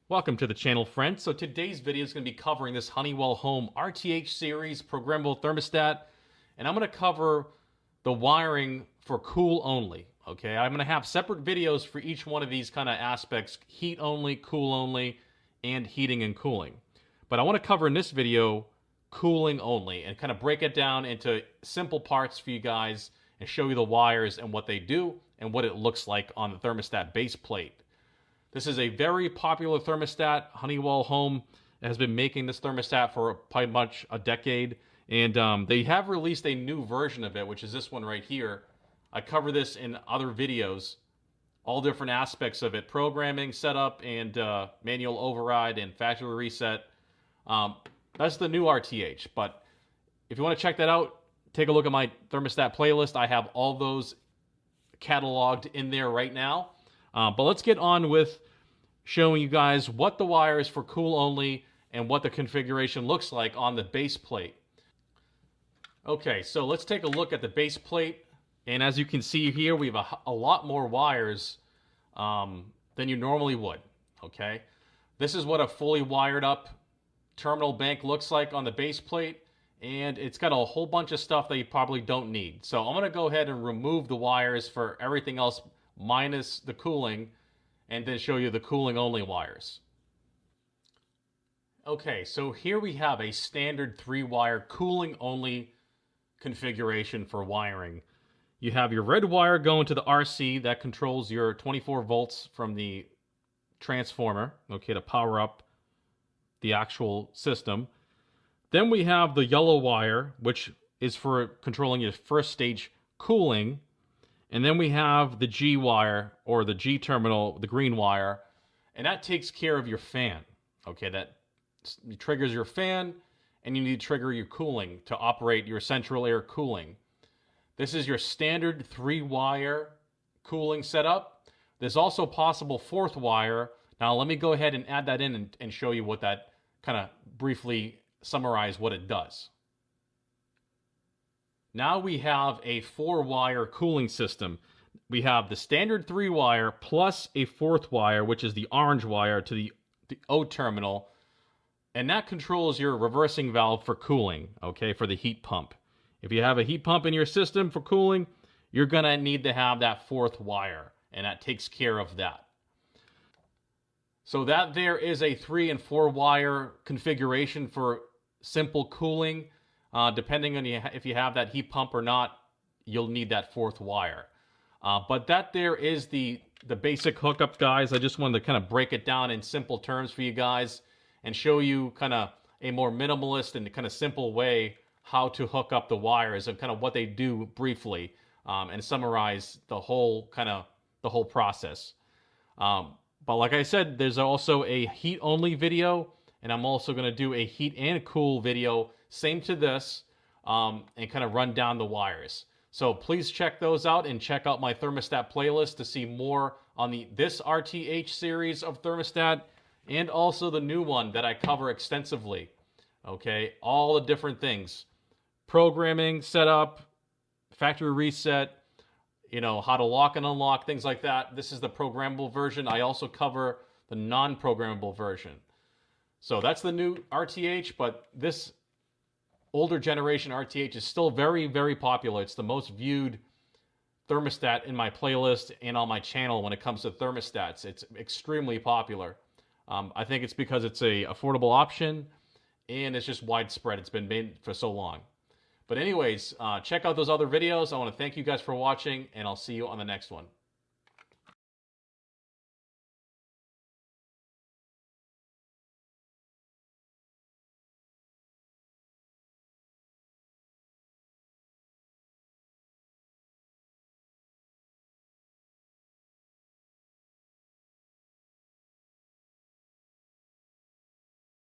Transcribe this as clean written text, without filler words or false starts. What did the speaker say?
Welcome to the channel, friends. So today's video is going to be covering this Honeywell Home RTH series programmable thermostat, and I'm going to cover the wiring for cool only. Okay, I'm going to have separate videos for each one of these kind of aspects: heat only, cool only, and heating and cooling. But I want to cover in this video cooling only and kind of break it down into simple parts for you guys and show you the wires and what they do and what it looks like on the thermostat base plate. This is a very popular thermostat. Honeywell Home has been making this thermostat for pretty much a decade, and they have released a new version of it, which is this one right here. I cover this in other videos, all different aspects of it: programming, setup, and manual override and factory reset. That's the new RTH, but if you want to check that out, take a look at my thermostat playlist. I have all those cataloged in there right now. But let's get on with showing you guys what the wires for cool only and what the configuration looks like on the base plate. Okay, so let's take a look at the base plate. And as you can see here, we have a lot more wires than you normally would. Okay, this is what a fully wired up terminal bank looks like on the base plate. And it's got a whole bunch of stuff that you probably don't need. So I'm going to go ahead and remove the wires for everything else minus the cooling, and then show you the cooling only wires. Okay, so here we have a standard 3-wire cooling only configuration for wiring. You have your red wire going to the RC that controls your 24 volts from the transformer, okay, to power up the actual system. Then we have the yellow wire, which is for controlling your first stage cooling. And then we have the G wire, or the G terminal, the green wire, and that takes care of your fan. Okay, that triggers your fan, and you need to trigger your cooling to operate your central air cooling. This is your standard 3-wire cooling setup. There's also possible 4th wire. Now let me go ahead and add that in and show you what that, kind of briefly summarize what it does. Now we have a 4-wire cooling system. We have the standard 3-wire plus a 4th wire, which is the orange wire to the O terminal, and that controls your reversing valve for cooling, okay, for the heat pump. If you have a heat pump in your system for cooling, you're going to need to have that 4th wire, and that takes care of that. So that there is a 3 and 4 wire configuration for simple cooling. Depending on if you have that heat pump or not, you'll need that 4th wire. But that there is the basic hookup, guys. I just wanted to kind of break it down in simple terms for you guys and show you kind of a more minimalist and kind of simple way how to hook up the wires and kind of what they do briefly, and summarize the whole process. But like I said, there's also a heat only video, and I'm also going to do a heat and cool video same to this, and kind of run down the wires. So please check those out, and check out my thermostat playlist to see more on this RTH series of thermostat, and also the new one that I cover extensively. Okay, all the different things: programming, setup, factory reset, how to lock and unlock, things like that. This is the programmable version. I also cover the non-programmable version. So that's the new RTH, but this older generation RTH is still very, very popular. It's the most viewed thermostat in my playlist and on my channel when it comes to thermostats. It's extremely popular. I think it's because it's a affordable option, and it's just widespread. It's been made for so long. But anyways, check out those other videos. I want to thank you guys for watching, and I'll see you on the next one.